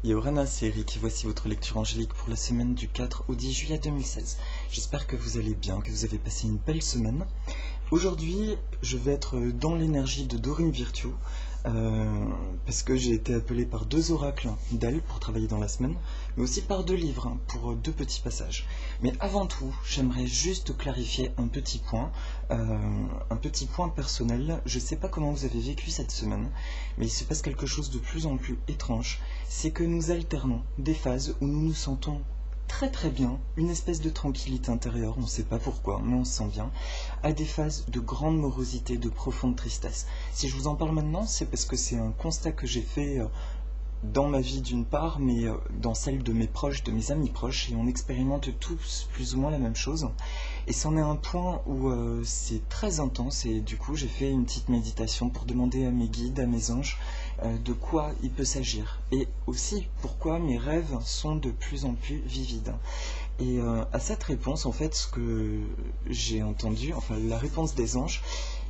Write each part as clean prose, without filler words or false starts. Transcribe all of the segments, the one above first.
Yorana, c'est Eric et voici votre lecture angélique pour la semaine du 4 au 10 juillet 2016. J'espère que vous allez bien, que vous avez passé une belle semaine. Aujourd'hui, je vais être dans l'énergie de Dorine Virtue, parce que j'ai été appelé par 2 oracles d'elle pour travailler dans la semaine, mais aussi par 2 livres pour 2 petits passages. Mais avant tout, j'aimerais juste clarifier un petit point personnel. Je ne sais pas comment vous avez vécu cette semaine, mais il se passe quelque chose de plus en plus étrange. C'est que nous alternons des phases où nous nous sentons très très bien, une espèce de tranquillité intérieure, on ne sait pas pourquoi, mais on se sent bien, à des phases de grande morosité, de profonde tristesse. Si je vous en parle maintenant, c'est parce que c'est un constat que j'ai fait dans ma vie d'une part, mais dans celle de mes proches, de mes amis proches, et on expérimente tous plus ou moins la même chose. Et c'en est un point où c'est très intense, et du coup j'ai fait une petite méditation pour demander à mes guides, à mes anges, de quoi il peut s'agir. Et aussi pourquoi mes rêves sont de plus en plus vivides. Et à cette réponse, en fait, ce que j'ai entendu, enfin la réponse des anges,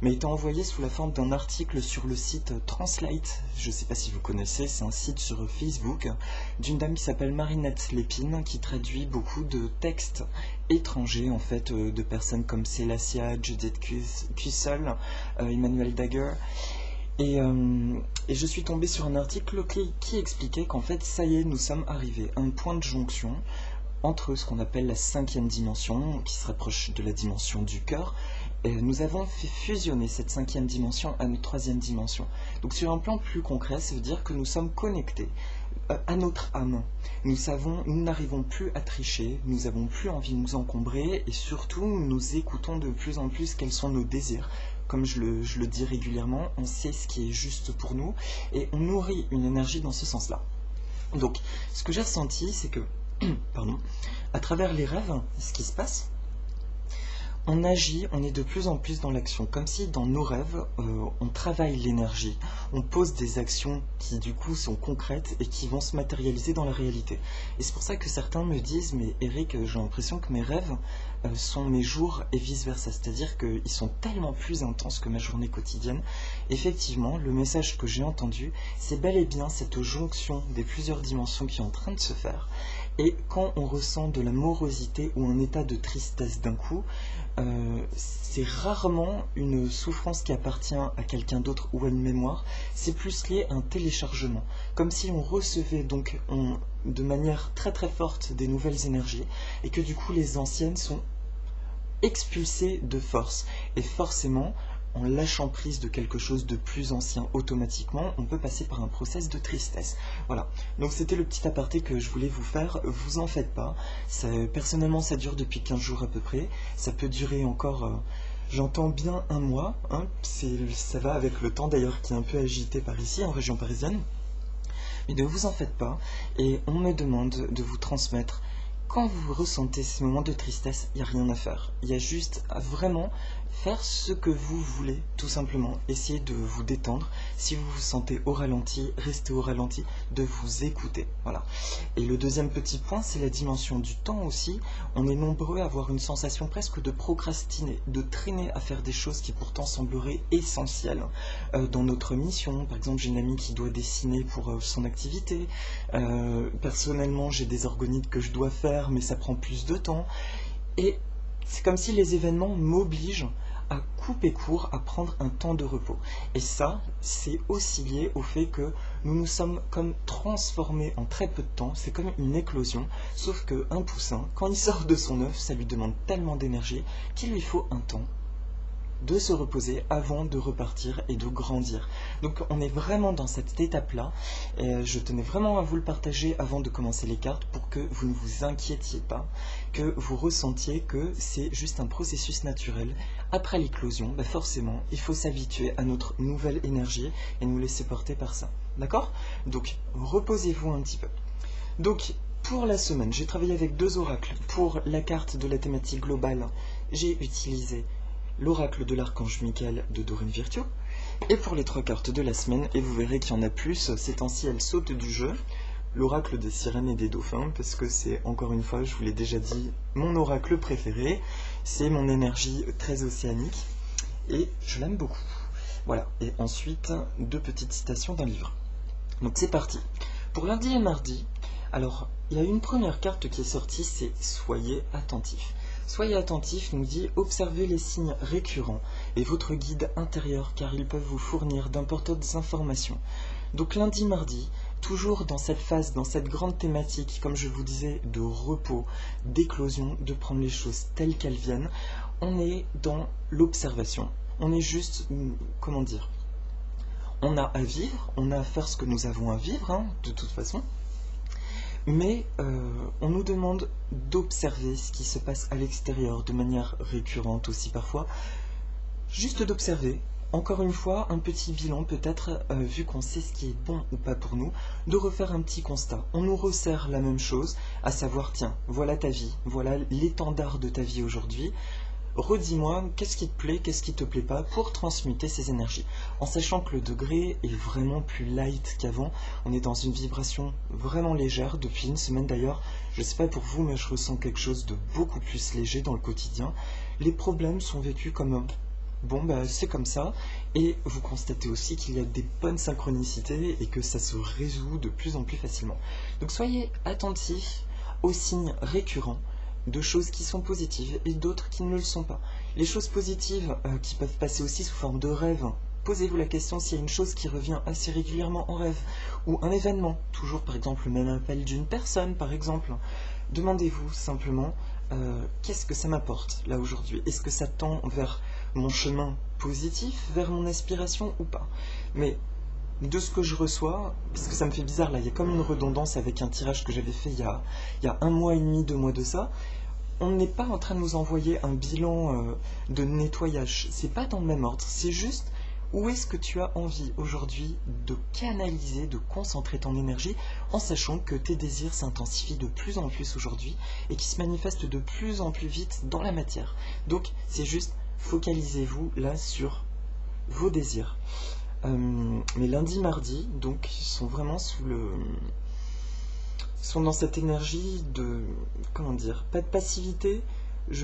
m'a été envoyée sous la forme d'un article sur le site Translate. Je ne sais pas si vous connaissez, c'est un site sur Facebook d'une dame qui s'appelle Marinette Lépine, qui traduit beaucoup de textes étrangers, en fait, de personnes comme Célassia, Judith Cussel, Emmanuel Dagger. Et je suis tombé sur un article qui expliquait qu'en fait, ça y est, nous sommes arrivés à un point de jonction entre ce qu'on appelle la 5e dimension, qui se rapproche de la dimension du cœur. Et nous avons fait fusionner cette 5e dimension à notre 3e dimension. Donc sur un plan plus concret, ça veut dire que nous sommes connectés à notre âme. Nous n'arrivons plus à tricher, nous n'avons plus envie de nous encombrer, et surtout, nous écoutons de plus en plus quels sont nos désirs. Comme je le dis régulièrement, on sait ce qui est juste pour nous, et on nourrit une énergie dans ce sens-là. Donc, ce que j'ai ressenti, c'est que, à travers les rêves, ce qui se passe, on agit, on est de plus en plus dans l'action, comme si dans nos rêves, on travaille l'énergie, on pose des actions qui du coup sont concrètes et qui vont se matérialiser dans la réalité. Et c'est pour ça que certains me disent, mais Eric, j'ai l'impression que mes rêves sont mes jours et vice-versa, c'est-à-dire qu'ils sont tellement plus intenses que ma journée quotidienne. Effectivement, le message que j'ai entendu, c'est bel et bien cette jonction des plusieurs dimensions qui est en train de se faire. Et quand on ressent de la morosité ou un état de tristesse d'un coup, c'est rarement une souffrance qui appartient à quelqu'un d'autre ou à une mémoire, c'est plus lié à un téléchargement. Comme si on recevait donc de manière très très forte des nouvelles énergies et que du coup les anciennes sont expulsées de force. Et forcément, en lâchant prise de quelque chose de plus ancien automatiquement, on peut passer par un process de tristesse. Voilà, donc c'était le petit aparté que je voulais vous faire. Vous en faites pas, personnellement ça dure depuis 15 jours à peu près, ça peut durer encore, j'entends bien un mois, hein. Ça va avec le temps d'ailleurs qui est un peu agité par ici, en région parisienne. Mais ne vous en faites pas, et on me demande de vous transmettre. Quand vous ressentez ces moments de tristesse, il n'y a rien à faire. Il y a juste à vraiment faire ce que vous voulez, tout simplement. Essayez de vous détendre. Si vous vous sentez au ralenti, restez au ralenti, de vous écouter. Voilà. Et le deuxième petit point, c'est la dimension du temps aussi. On est nombreux à avoir une sensation presque de procrastiner, de traîner à faire des choses qui pourtant sembleraient essentielles dans notre mission. Par exemple, j'ai une amie qui doit dessiner pour son activité. Personnellement, j'ai des orgonites que je dois faire, mais ça prend plus de temps. Et c'est comme si les événements m'obligent à couper court, à prendre un temps de repos. Et ça, c'est aussi lié au fait que nous nous sommes comme transformés en très peu de temps. C'est comme une éclosion, sauf qu'un poussin, quand il sort de son œuf, ça lui demande tellement d'énergie qu'il lui faut un temps de se reposer avant de repartir et de grandir. Donc on est vraiment dans cette étape-là, et je tenais vraiment à vous le partager avant de commencer les cartes pour que vous ne vous inquiétiez pas, que vous ressentiez que c'est juste un processus naturel. Après l'éclosion, forcément, il faut s'habituer à notre nouvelle énergie et nous laisser porter par ça. D'accord ? Donc reposez-vous un petit peu. Donc pour la semaine, j'ai travaillé avec 2 oracles. Pour la carte de la thématique globale, j'ai utilisé l'oracle de l'archange Michael de Dorine Virtue. Et pour les 3 cartes de la semaine, et vous verrez qu'il y en a plus, ces temps-ci elles sautent du jeu, l'oracle des sirènes et des dauphins, parce que c'est, encore une fois, je vous l'ai déjà dit, mon oracle préféré, c'est mon énergie très océanique, et je l'aime beaucoup. Voilà, et ensuite, 2 petites citations d'un livre. Donc c'est parti. Pour lundi et mardi, alors il y a une première carte qui est sortie, c'est soyez attentif. Soyez attentif nous dit observez les signes récurrents et votre guide intérieur car ils peuvent vous fournir d'importantes informations. Donc lundi, mardi, toujours dans cette phase, dans cette grande thématique, comme je vous disais, de repos, d'éclosion, de prendre les choses telles qu'elles viennent, on est dans l'observation. On est juste, comment dire, on a à vivre, on a à faire ce que nous avons à vivre, hein, de toute façon, mais on nous demande d'observer ce qui se passe à l'extérieur de manière récurrente aussi parfois, juste d'observer. Encore une fois, un petit bilan peut-être, vu qu'on sait ce qui est bon ou pas pour nous, de refaire un petit constat. On nous resserre la même chose, à savoir, tiens, voilà ta vie, voilà l'étendard de ta vie aujourd'hui. Redis-moi qu'est-ce qui te plaît, qu'est-ce qui te plaît pas pour transmuter ces énergies. En sachant que le degré est vraiment plus light qu'avant, on est dans une vibration vraiment légère depuis une semaine d'ailleurs. Je ne sais pas pour vous, mais je ressens quelque chose de beaucoup plus léger dans le quotidien. Les problèmes sont vécus comme bon, c'est comme ça, et vous constatez aussi qu'il y a des bonnes synchronicités et que ça se résout de plus en plus facilement. Donc soyez attentifs aux signes récurrents de choses qui sont positives et d'autres qui ne le sont pas. Les choses positives qui peuvent passer aussi sous forme de rêve, posez-vous la question s'il y a une chose qui revient assez régulièrement en rêve, ou un événement, toujours par exemple le même appel d'une personne par exemple. Demandez-vous simplement qu'est-ce que ça m'apporte là aujourd'hui? Est-ce que ça tend vers mon chemin positif, vers mon aspiration ou pas? Mais de ce que je reçois, parce que ça me fait bizarre là, il y a comme une redondance avec un tirage que j'avais fait il y a 1 mois et demi, 2 mois de ça. On n'est pas en train de nous envoyer un bilan de nettoyage, c'est pas dans le même ordre, c'est juste où est-ce que tu as envie aujourd'hui de canaliser, de concentrer ton énergie en sachant que tes désirs s'intensifient de plus en plus aujourd'hui et qui se manifestent de plus en plus vite dans la matière. Donc c'est juste focalisez-vous là sur vos désirs. Mais lundi, mardi, donc sont vraiment sont dans cette énergie de, comment dire, pas de passivité,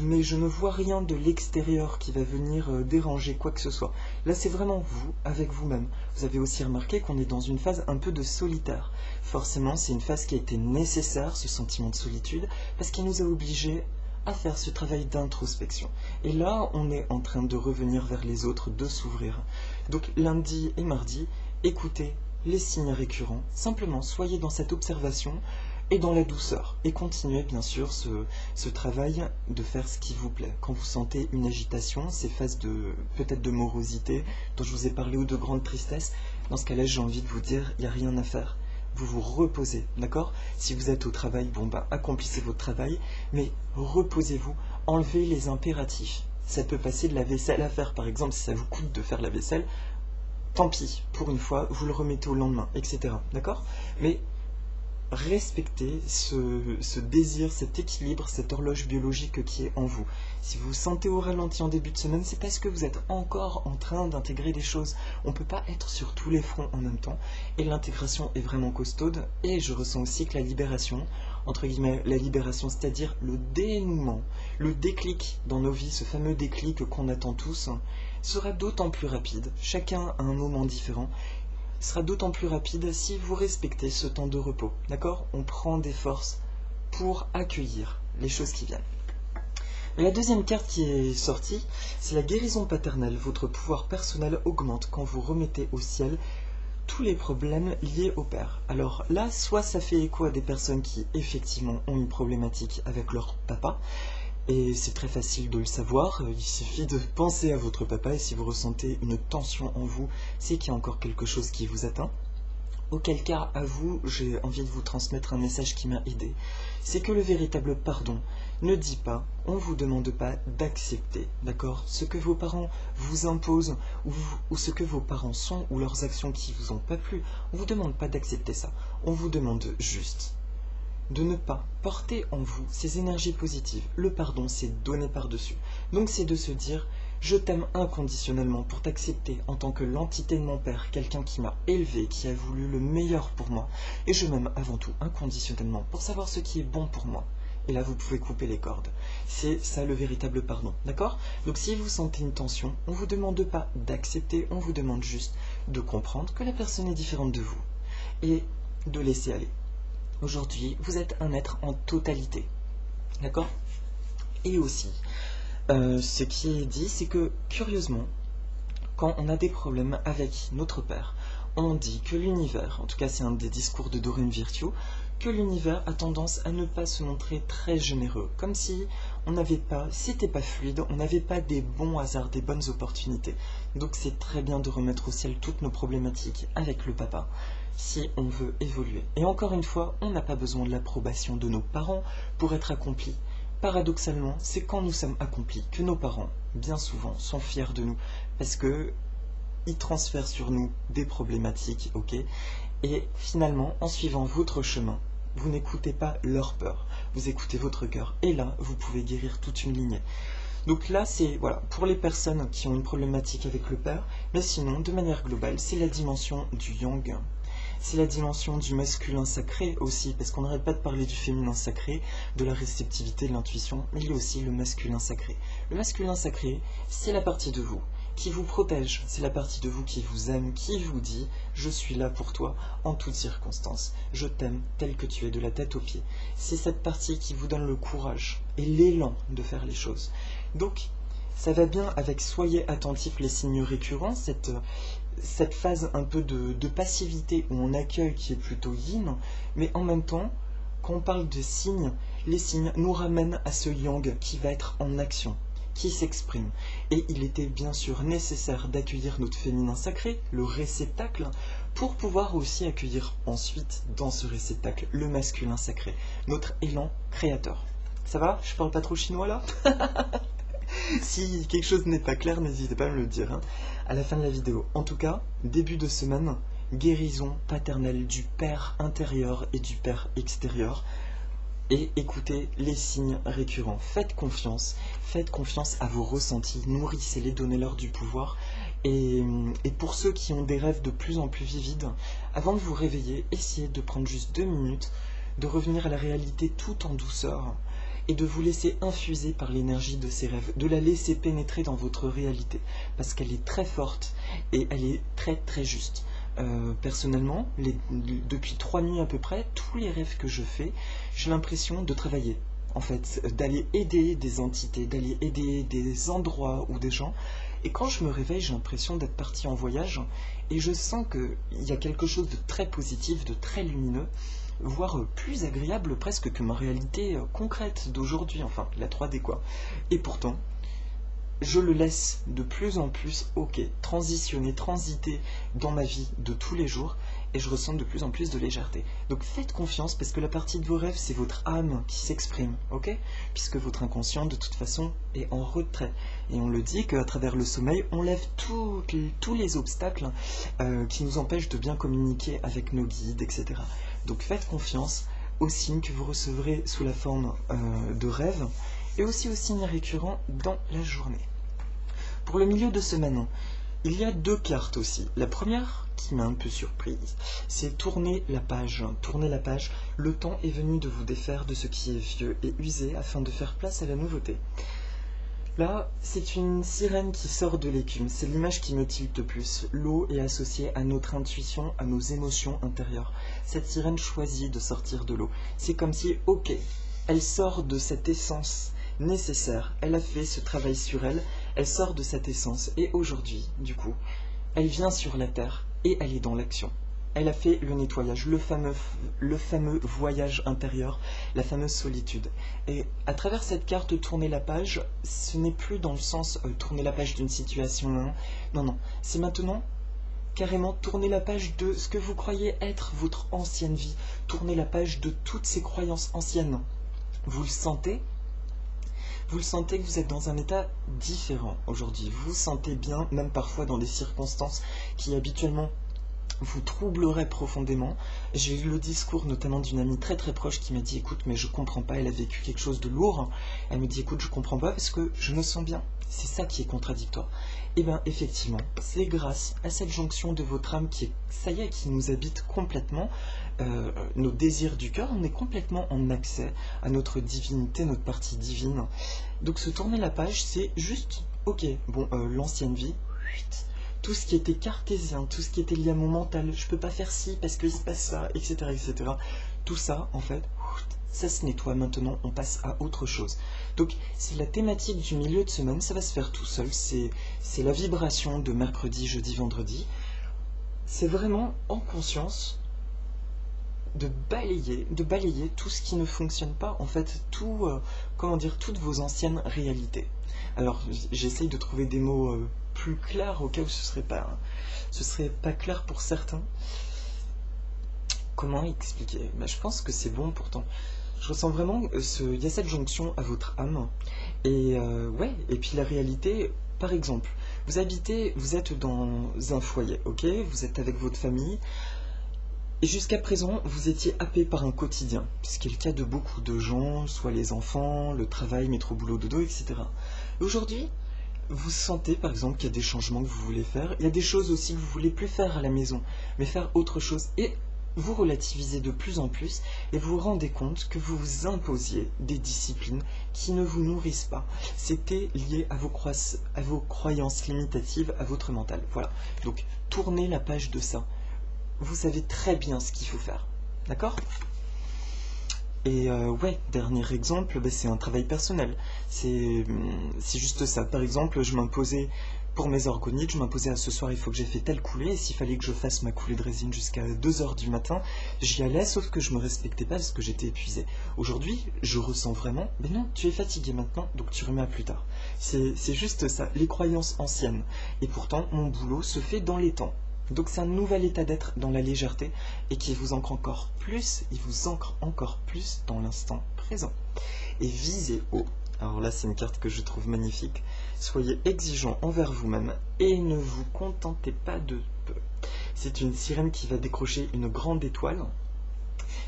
mais je ne vois rien de l'extérieur qui va venir déranger quoi que ce soit. Là, c'est vraiment vous, avec vous-même. Vous avez aussi remarqué qu'on est dans une phase un peu de solitaire. Forcément, c'est une phase qui a été nécessaire, ce sentiment de solitude, parce qu'il nous a obligés à faire ce travail d'introspection. Et là, on est en train de revenir vers les autres, de s'ouvrir. Donc lundi et mardi, écoutez les signes récurrents, simplement soyez dans cette observation et dans la douceur. Et continuez bien sûr ce travail de faire ce qui vous plaît. Quand vous sentez une agitation, ces phases peut-être de morosité dont je vous ai parlé ou de grande tristesse, dans ce cas-là, j'ai envie de vous dire, il n'y a rien à faire. Vous vous reposez, d'accord? Si vous êtes au travail, accomplissez votre travail, mais reposez-vous, enlevez les impératifs. Ça peut passer de la vaisselle à faire, par exemple, si ça vous coûte de faire la vaisselle, tant pis, pour une fois, vous le remettez au lendemain, etc. D'accord? Mais respectez ce désir, cet équilibre, cette horloge biologique qui est en vous. Si vous vous sentez au ralenti en début de semaine, c'est parce que vous êtes encore en train d'intégrer des choses. On ne peut pas être sur tous les fronts en même temps. Et l'intégration est vraiment costaude. Et je ressens aussi que la libération, entre guillemets, la libération, c'est-à-dire le dénouement, le déclic dans nos vies, ce fameux déclic qu'on attend tous, sera d'autant plus rapide. Chacun à un moment différent. Sera d'autant plus rapide si vous respectez ce temps de repos. D'accord? On prend des forces pour accueillir les choses qui viennent. Et la deuxième carte qui est sortie, c'est la guérison paternelle. Votre pouvoir personnel augmente quand vous remettez au ciel tous les problèmes liés au père. Alors là, soit ça fait écho à des personnes qui effectivement ont une problématique avec leur papa, et c'est très facile de le savoir, il suffit de penser à votre papa et si vous ressentez une tension en vous, c'est qu'il y a encore quelque chose qui vous atteint. Auquel cas, à vous, j'ai envie de vous transmettre un message qui m'a aidé. C'est que le véritable pardon ne dit pas, on ne vous demande pas d'accepter, d'accord? Ce que vos parents vous imposent ou ce que vos parents sont ou leurs actions qui vous ont pas plu, on ne vous demande pas d'accepter ça. On vous demande juste de ne pas porter en vous ces énergies positives. Le pardon, c'est donner par-dessus. Donc c'est de se dire, je t'aime inconditionnellement pour t'accepter en tant que l'entité de mon père, quelqu'un qui m'a élevé, qui a voulu le meilleur pour moi. Et je m'aime avant tout inconditionnellement pour savoir ce qui est bon pour moi. Et là, vous pouvez couper les cordes. C'est ça le véritable pardon, d'accord? Donc si vous sentez une tension, on ne vous demande pas d'accepter, on vous demande juste de comprendre que la personne est différente de vous. Et de laisser aller. Aujourd'hui, vous êtes un être en totalité. D'accord? Et aussi, ce qui est dit, c'est que, curieusement, quand on a des problèmes avec notre père, on dit que l'univers, en tout cas c'est un des discours de Doreen Virtue, que l'univers a tendance à ne pas se montrer très généreux, comme si on n'avait pas, c'était pas fluide, on n'avait pas des bons hasards, des bonnes opportunités. Donc c'est très bien de remettre au ciel toutes nos problématiques avec le papa, si on veut évoluer. Et encore une fois, on n'a pas besoin de l'approbation de nos parents pour être accompli. Paradoxalement, c'est quand nous sommes accomplis que nos parents, bien souvent, sont fiers de nous, parce que ils transfèrent sur nous des problématiques, ok? Et finalement, en suivant votre chemin, vous n'écoutez pas leur peur, vous écoutez votre cœur, et là, vous pouvez guérir toute une lignée. Donc là, c'est voilà, pour les personnes qui ont une problématique avec le père, mais sinon, de manière globale, c'est la dimension du yang. C'est la dimension du masculin sacré aussi, parce qu'on n'arrête pas de parler du féminin sacré, de la réceptivité, de l'intuition, mais il y a aussi le masculin sacré. Le masculin sacré, c'est la partie de vous qui vous protège, c'est la partie de vous qui vous aime, qui vous dit « je suis là pour toi en toutes circonstances, je t'aime tel que tu es de la tête aux pieds ». C'est cette partie qui vous donne le courage et l'élan de faire les choses. Donc, ça va bien avec « soyez attentifs les signes récurrents », cette phase un peu de passivité où on accueille qui est plutôt yin, mais en même temps, quand on parle de signes, les signes nous ramènent à ce yang qui va être en action, qui s'exprime. Et il était bien sûr nécessaire d'accueillir notre féminin sacré, le réceptacle, pour pouvoir aussi accueillir ensuite dans ce réceptacle le masculin sacré, notre élan créateur. Ça va? Je parle pas trop chinois là? Si quelque chose n'est pas clair, n'hésitez pas à me le dire à la fin de la vidéo. En tout cas, début de semaine, guérison paternelle du père intérieur et du père extérieur. Et écoutez les signes récurrents. Faites confiance à vos ressentis, nourrissez-les, donnez-leur du pouvoir. Et pour ceux qui ont des rêves de plus en plus vivides, avant de vous réveiller, essayez de prendre juste 2 minutes, de revenir à la réalité tout en douceur, et de vous laisser infuser par l'énergie de ces rêves, de la laisser pénétrer dans votre réalité, parce qu'elle est très forte et elle est très très juste. Personnellement, depuis 3 nuits à peu près, tous les rêves que je fais, j'ai l'impression de travailler, en fait, d'aller aider des entités, d'aller aider des endroits ou des gens, et quand je me réveille, j'ai l'impression d'être parti en voyage, et je sens qu'il y a quelque chose de très positif, de très lumineux, voire plus agréable presque que ma réalité concrète d'aujourd'hui, enfin la 3D quoi. Et pourtant, je le laisse de plus en plus, transitionner, transiter dans ma vie de tous les jours, et je ressens de plus en plus de légèreté. Donc faites confiance, parce que la partie de vos rêves, c'est votre âme qui s'exprime, ok? Puisque votre inconscient, de toute façon, est en retrait. Et on le dit qu'à travers le sommeil, on lève tous les obstacles qui nous empêchent de bien communiquer avec nos guides, etc. Donc faites confiance aux signes que vous recevrez sous la forme de rêves, et aussi aux signes récurrents dans la journée. Pour le milieu de semaine, il y a 2 cartes aussi. La première, qui m'a un peu surprise, c'est tourner la page. Tourner la page, le temps est venu de vous défaire de ce qui est vieux et usé afin de faire place à la nouveauté. Là, c'est une sirène qui sort de l'écume. C'est l'image qui me tilte plus. L'eau est associée à notre intuition, à nos émotions intérieures. Cette sirène choisit de sortir de l'eau. C'est comme si, elle sort de cette essence nécessaire. Elle a fait ce travail sur elle. Elle sort de cette essence. Et aujourd'hui, du coup, elle vient sur la terre et elle est dans l'action. Elle a fait le nettoyage, le fameux voyage intérieur, la fameuse solitude. Et à travers cette carte tourner la page, ce n'est plus dans le sens tourner la page d'une situation. Non, c'est maintenant carrément tourner la page de ce que vous croyez être votre ancienne vie. Tourner la page de toutes ces croyances anciennes. Vous le sentez ? Vous le sentez que vous êtes dans un état différent aujourd'hui. Vous sentez bien, même parfois dans des circonstances qui habituellement vous troublerait profondément. J'ai eu le discours notamment d'une amie très très proche qui m'a dit « Écoute, mais je comprends pas, elle a vécu quelque chose de lourd. » Elle me dit « Écoute, je comprends pas parce que je me sens bien. » C'est ça qui est contradictoire. Et bien effectivement, c'est grâce à cette jonction de votre âme qui nous habite complètement, nos désirs du cœur, on est complètement en accès à notre divinité, notre partie divine. Donc se tourner la page, c'est juste, l'ancienne vie, tout ce qui était cartésien, tout ce qui était lié à mon mental, je peux pas faire ci parce qu'il se passe ça, etc., etc. Tout ça, en fait, ça se nettoie maintenant, on passe à autre chose. Donc, c'est la thématique du milieu de semaine, ça va se faire tout seul, c'est la vibration de mercredi, jeudi, vendredi. C'est vraiment en conscience de balayer tout ce qui ne fonctionne pas, en fait, toutes vos anciennes réalités. Alors, j'essaye de trouver des mots plus clairs au cas où ce serait pas clair pour certains. Comment expliquer? Je pense que c'est bon pourtant. Je ressens vraiment il y a cette jonction à votre âme. Et et puis la réalité, par exemple, vous êtes dans un foyer, ok? Vous êtes avec votre famille. Et jusqu'à présent, vous étiez happé par un quotidien, ce qui est le cas de beaucoup de gens, soit les enfants, le travail, métro, boulot, dodo, etc. Et aujourd'hui, vous sentez par exemple qu'il y a des changements que vous voulez faire, il y a des choses aussi que vous voulez plus faire à la maison, mais faire autre chose. Et vous relativisez de plus en plus et vous vous rendez compte que vous vous imposiez des disciplines qui ne vous nourrissent pas. C'était lié à vos croyances limitatives, à votre mental. Voilà. Donc, tournez la page de ça. Vous savez très bien ce qu'il faut faire. D'accord ? Et dernier exemple, c'est un travail personnel. C'est juste ça. Par exemple, je m'imposais, pour mes orgonites, je m'imposais à ce soir, il faut que j'ai fait telle coulée, et s'il fallait que je fasse ma coulée de résine jusqu'à 2h du matin, j'y allais, sauf que je me respectais pas parce que j'étais épuisé. Aujourd'hui, je ressens vraiment, mais non, tu es fatigué maintenant, donc tu remets à plus tard. C'est juste ça, les croyances anciennes. Et pourtant, mon boulot se fait dans les temps. Donc c'est un nouvel état d'être dans la légèreté et qui vous ancre encore plus, il vous ancre encore plus dans l'instant présent. Et visez haut. Alors là c'est une carte que je trouve magnifique. Soyez exigeant envers vous-même et ne vous contentez pas de peu. C'est une sirène qui va décrocher une grande étoile.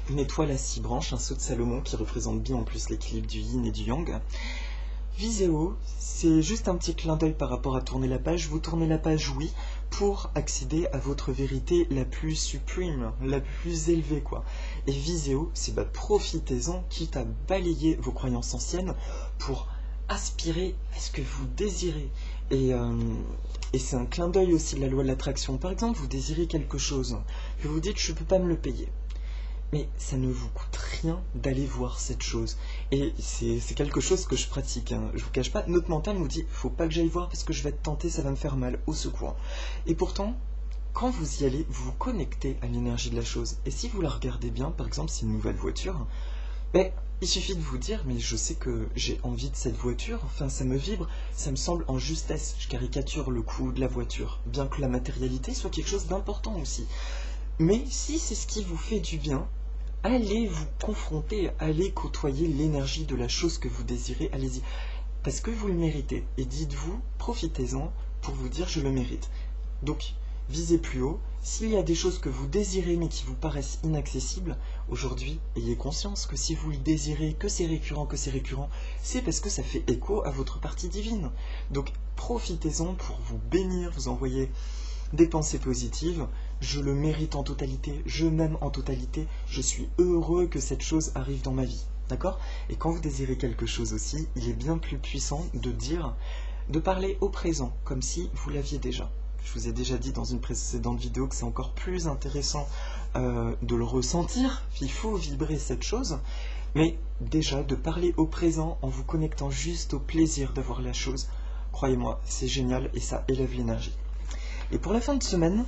Une étoile à 6 branches, un sceau de Salomon qui représente bien en plus l'équilibre du yin et du yang. Visez haut, c'est juste un petit clin d'œil par rapport à tourner la page. Vous tournez la page, oui, pour accéder à votre vérité la plus suprême, la plus élevée, quoi. Et visez haut, c'est profitez-en, quitte à balayer vos croyances anciennes pour aspirer à ce que vous désirez. Et c'est un clin d'œil aussi de la loi de l'attraction. Par exemple, vous désirez quelque chose, que vous dites « je ne peux pas me le payer ». Mais ça ne vous coûte rien d'aller voir cette chose. Et c'est quelque chose que je pratique. Hein. Je vous cache pas, notre mental nous dit, faut pas que j'aille voir parce que je vais être tenté, ça va me faire mal, au secours. Et pourtant, quand vous y allez, vous vous connectez à l'énergie de la chose. Et si vous la regardez bien, par exemple, c'est une nouvelle voiture, il suffit de vous dire, mais je sais que j'ai envie de cette voiture, enfin ça me vibre, ça me semble en justesse. Je caricature le coût de la voiture, bien que la matérialité soit quelque chose d'important aussi. Mais si c'est ce qui vous fait du bien, allez vous confronter, allez côtoyer l'énergie de la chose que vous désirez, allez-y. Parce que vous le méritez. Et dites-vous, profitez-en pour vous dire je le mérite. Donc, visez plus haut. S'il y a des choses que vous désirez mais qui vous paraissent inaccessibles, aujourd'hui, ayez conscience que si vous le désirez, que c'est récurrent, c'est parce que ça fait écho à votre partie divine. Donc, profitez-en pour vous bénir, vous envoyer des pensées positives. Je le mérite en totalité, je m'aime en totalité, je suis heureux que cette chose arrive dans ma vie. D'accord ? Et quand vous désirez quelque chose aussi, il est bien plus puissant de parler au présent, comme si vous l'aviez déjà. Je vous ai déjà dit dans une précédente vidéo que c'est encore plus intéressant de le ressentir, il faut vibrer cette chose, mais déjà de parler au présent en vous connectant juste au plaisir d'avoir la chose, croyez-moi, c'est génial et ça élève l'énergie. Et pour la fin de semaine,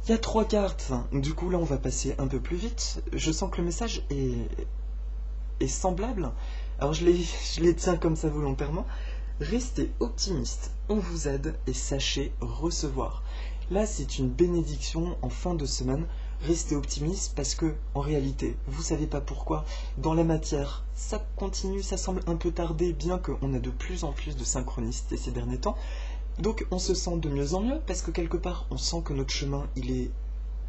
il y a 3 cartes, du coup là on va passer un peu plus vite. Je sens que le message est semblable, alors je les tiens comme ça volontairement. Restez optimiste, on vous aide et sachez recevoir. Là c'est une bénédiction en fin de semaine. Restez optimiste parce que en réalité, vous savez pas pourquoi, dans la matière, ça continue, ça semble un peu tarder, bien qu'on a de plus en plus de synchronicité ces derniers temps. Donc on se sent de mieux en mieux parce que quelque part on sent que notre chemin il est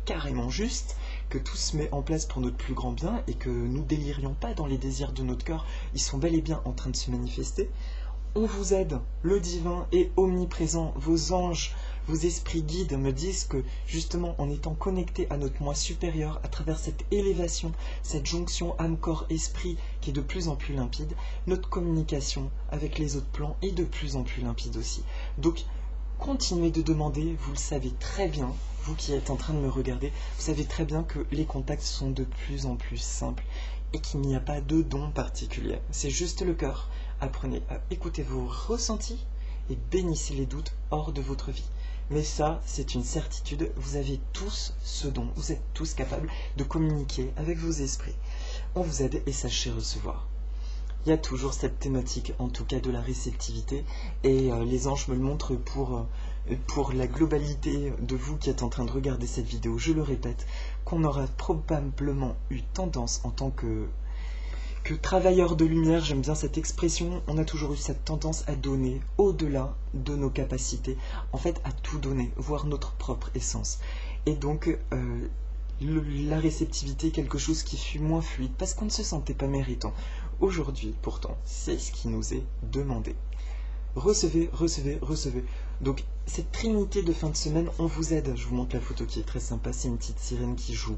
carrément juste, que tout se met en place pour notre plus grand bien et que nous délirions pas dans les désirs de notre cœur, ils sont bel et bien en train de se manifester. On vous aide, le divin est omniprésent, vos anges, vos esprits guides me disent que justement en étant connectés à notre moi supérieur, à travers cette élévation, cette jonction âme-corps-esprit qui est de plus en plus limpide, notre communication avec les autres plans est de plus en plus limpide aussi. Donc continuez de demander, vous le savez très bien, vous qui êtes en train de me regarder, vous savez très bien que les contacts sont de plus en plus simples et qu'il n'y a pas de don particulier. C'est juste le cœur. Apprenez à écouter vos ressentis et bénissez les doutes hors de votre vie. Mais ça, c'est une certitude, vous avez tous ce don, vous êtes tous capables de communiquer avec vos esprits. On vous aide et sachez recevoir. Il y a toujours cette thématique, en tout cas de la réceptivité, et les anges me le montrent pour la globalité de vous qui êtes en train de regarder cette vidéo. Je le répète, qu'on aura probablement eu tendance en tant que travailleur de lumière, j'aime bien cette expression, on a toujours eu cette tendance à donner au-delà de nos capacités, en fait à tout donner, voire notre propre essence. Et donc la réceptivité est quelque chose qui fut moins fluide parce qu'on ne se sentait pas méritant. Aujourd'hui, pourtant, c'est ce qui nous est demandé. Recevez, recevez, recevez. Donc, cette trinité de fin de semaine, on vous aide. Je vous montre la photo qui est très sympa, c'est une petite sirène qui joue.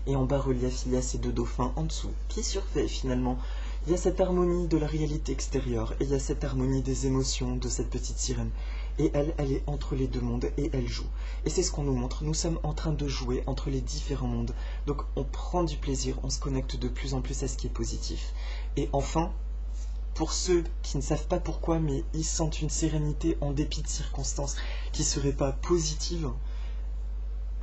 Et en bas-relief, il y a ces deux dauphins en dessous, qui surveillent finalement. Il y a cette harmonie de la réalité extérieure, et il y a cette harmonie des émotions de cette petite sirène. Et elle est entre les deux mondes, et elle joue. Et c'est ce qu'on nous montre, nous sommes en train de jouer entre les différents mondes. Donc on prend du plaisir, on se connecte de plus en plus à ce qui est positif. Et enfin, pour ceux qui ne savent pas pourquoi, mais ils sentent une sérénité en dépit de circonstances qui ne seraient pas positives,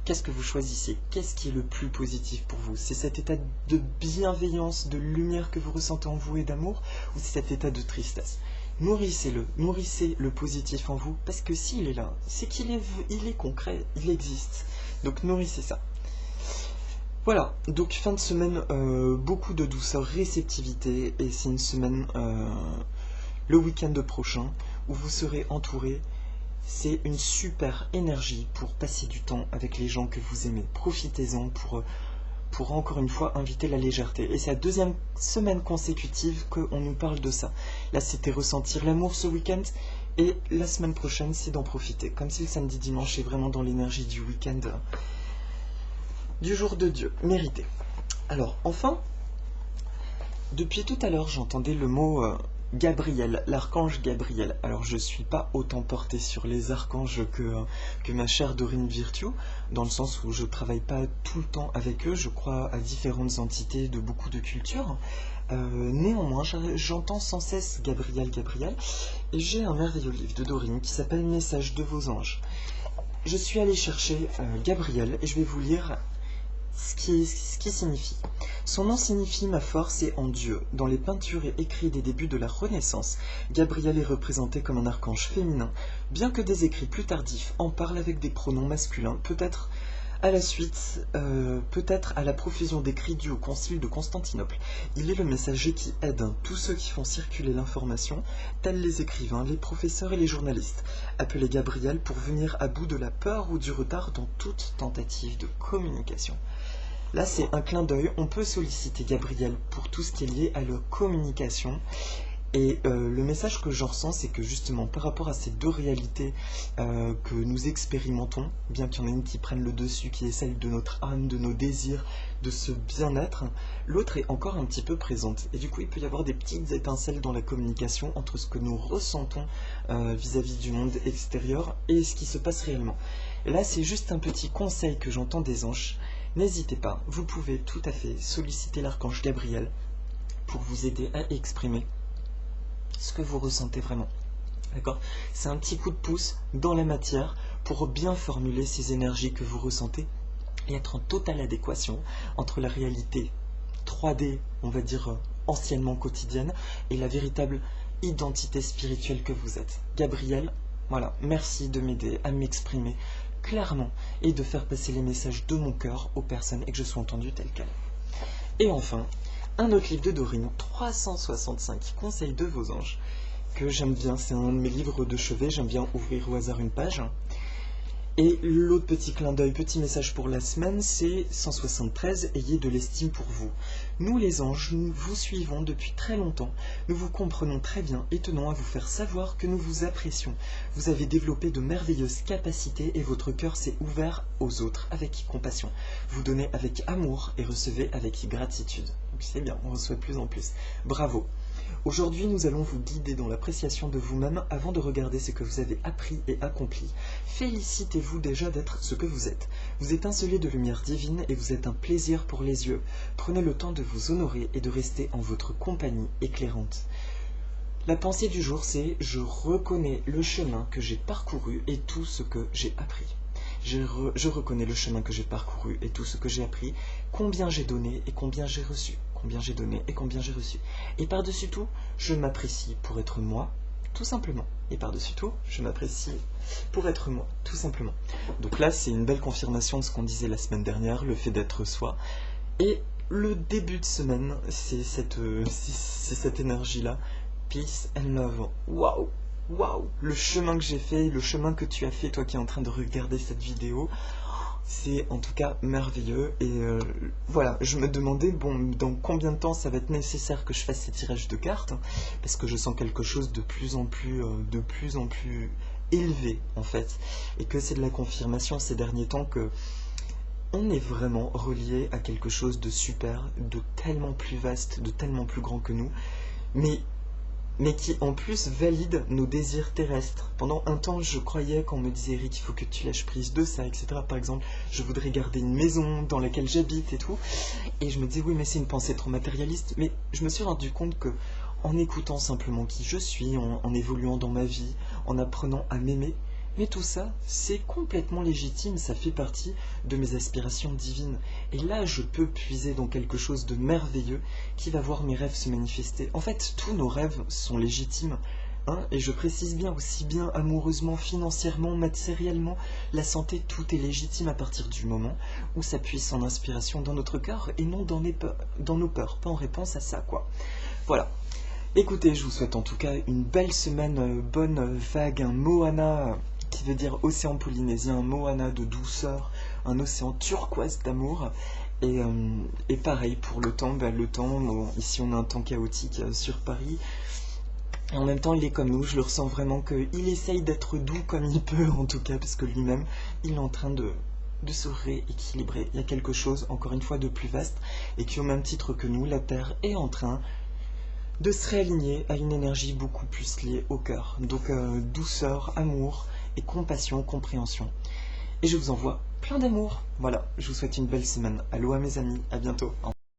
qu'est-ce que vous choisissez? Qu'est-ce qui est le plus positif pour vous? C'est cet état de bienveillance, de lumière que vous ressentez en vous et d'amour, ou c'est cet état de tristesse? Nourrissez-le, nourrissez le positif en vous, parce que s'il est là, c'est qu'il est, il est concret, il existe. Donc nourrissez ça. Voilà, donc fin de semaine, beaucoup de douceur, réceptivité, et c'est une semaine, le week-end prochain, où vous serez entouré. C'est une super énergie pour passer du temps avec les gens que vous aimez. Profitez-en pour encore une fois inviter la légèreté. Et c'est la deuxième semaine consécutive qu'on nous parle de ça. Là, c'était ressentir l'amour ce week-end. Et la semaine prochaine, c'est d'en profiter. Comme si le samedi dimanche est vraiment dans l'énergie du week-end, du jour de Dieu. Mérité. Alors, enfin, depuis tout à l'heure, j'entendais le mot Gabriel, l'archange Gabriel. Alors je ne suis pas autant porté sur les archanges que ma chère Dorine Virtue, dans le sens où je ne travaille pas tout le temps avec eux, je crois à différentes entités de beaucoup de cultures. Néanmoins, j'entends sans cesse Gabriel, Gabriel, et j'ai un merveilleux livre de Dorine qui s'appelle Message de vos anges. Je suis allé chercher Gabriel et je vais vous lire ce qui signifie. Son nom signifie ma force et en Dieu. Dans les peintures et écrits des débuts de la Renaissance, Gabriel est représenté comme un archange féminin, bien que des écrits plus tardifs en parlent avec des pronoms masculins, peut-être à la suite, peut-être à la profusion d'écrits dus au concile de Constantinople. Il est le messager qui aide tous ceux qui font circuler l'information, tels les écrivains, les professeurs et les journalistes, appelés Gabriel pour venir à bout de la peur ou du retard dans toute tentative de communication. Là, c'est un clin d'œil, on peut solliciter Gabriel pour tout ce qui est lié à la communication. Et le message que j'en ressens, c'est que justement, par rapport à ces deux réalités que nous expérimentons, bien qu'il y en ait une qui prenne le dessus, qui est celle de notre âme, de nos désirs, de ce bien-être, l'autre est encore un petit peu présente. Et du coup, il peut y avoir des petites étincelles dans la communication entre ce que nous ressentons vis-à-vis du monde extérieur et ce qui se passe réellement. Et là, c'est juste un petit conseil que j'entends des anges. N'hésitez pas, vous pouvez tout à fait solliciter l'archange Gabriel pour vous aider à exprimer ce que vous ressentez vraiment. D'accord ? C'est un petit coup de pouce dans la matière pour bien formuler ces énergies que vous ressentez et être en totale adéquation entre la réalité 3D, on va dire anciennement quotidienne, et la véritable identité spirituelle que vous êtes. Gabriel, voilà, merci de m'aider à m'exprimer clairement et de faire passer les messages de mon cœur aux personnes et que je sois entendu tel quel. Et enfin, un autre livre de Dorine, 365 conseils de vos anges, que j'aime bien, c'est un de mes livres de chevet, j'aime bien ouvrir au hasard une page. Et l'autre petit clin d'œil, petit message pour la semaine, c'est 173, ayez de l'estime pour vous. Nous les anges, nous vous suivons depuis très longtemps, nous vous comprenons très bien et tenons à vous faire savoir que nous vous apprécions. Vous avez développé de merveilleuses capacités et votre cœur s'est ouvert aux autres avec compassion. Vous donnez avec amour et recevez avec gratitude. Donc c'est bien, on reçoit de plus en plus. Bravo. Aujourd'hui, nous allons vous guider dans l'appréciation de vous-même avant de regarder ce que vous avez appris et accompli. Félicitez-vous déjà d'être ce que vous êtes. Vous étincelez de lumière divine et vous êtes un plaisir pour les yeux. Prenez le temps de vous honorer et de rester en votre compagnie éclairante. La pensée du jour, c'est « Je reconnais le chemin que j'ai parcouru et tout ce que j'ai appris ». Je reconnais le chemin que j'ai parcouru et tout ce que j'ai appris, combien j'ai donné et combien j'ai reçu. Combien j'ai donné et combien j'ai reçu. Et par-dessus tout, je m'apprécie pour être moi, tout simplement. Et par-dessus tout, je m'apprécie pour être moi, tout simplement. Donc là, c'est une belle confirmation de ce qu'on disait la semaine dernière, le fait d'être soi. Et le début de semaine, c'est cette énergie-là. Peace and love. Waouh! Waouh! Le chemin que j'ai fait, le chemin que tu as fait, toi qui es en train de regarder cette vidéo, c'est en tout cas merveilleux. Et voilà, je me demandais, bon, dans combien de temps ça va être nécessaire que je fasse ces tirages de cartes, parce que je sens quelque chose de plus en plus élevé, en fait, et que c'est de la confirmation ces derniers temps que on est vraiment relié à quelque chose de super, de tellement plus vaste, de tellement plus grand que nous, mais qui en plus valide nos désirs terrestres. Pendant un temps, je croyais qu'on me disait « Eric, il faut que tu lâches prise de ça, etc. » Par exemple, je voudrais garder une maison dans laquelle j'habite et tout. Et je me disais « Oui, mais c'est une pensée trop matérialiste. » Mais je me suis rendu compte que en écoutant simplement qui je suis, en évoluant dans ma vie, en apprenant à m'aimer, mais tout ça, c'est complètement légitime, ça fait partie de mes aspirations divines. Et là, je peux puiser dans quelque chose de merveilleux qui va voir mes rêves se manifester. En fait, tous nos rêves sont légitimes. Et je précise bien, aussi bien amoureusement, financièrement, matériellement, la santé, tout est légitime à partir du moment où ça puise son inspiration dans notre cœur et non dans nos peurs, pas en réponse à ça, quoi. Voilà. Écoutez, je vous souhaite en tout cas une belle semaine, bonne vague, un Moana qui veut dire océan polynésien, un Moana de douceur, un océan turquoise d'amour. Et pareil pour le temps, bon, ici on a un temps chaotique sur Paris. Et en même temps, il est comme nous, je le ressens vraiment qu'il essaye d'être doux comme il peut, en tout cas, parce que lui-même, il est en train de se rééquilibrer. Il y a quelque chose, encore une fois, de plus vaste, et qui, au même titre que nous, la Terre est en train de se réaligner à une énergie beaucoup plus liée au cœur. Donc, douceur, amour, et compassion, compréhension. Et je vous envoie plein d'amour. Voilà, je vous souhaite une belle semaine. Aloha mes amis, à bientôt.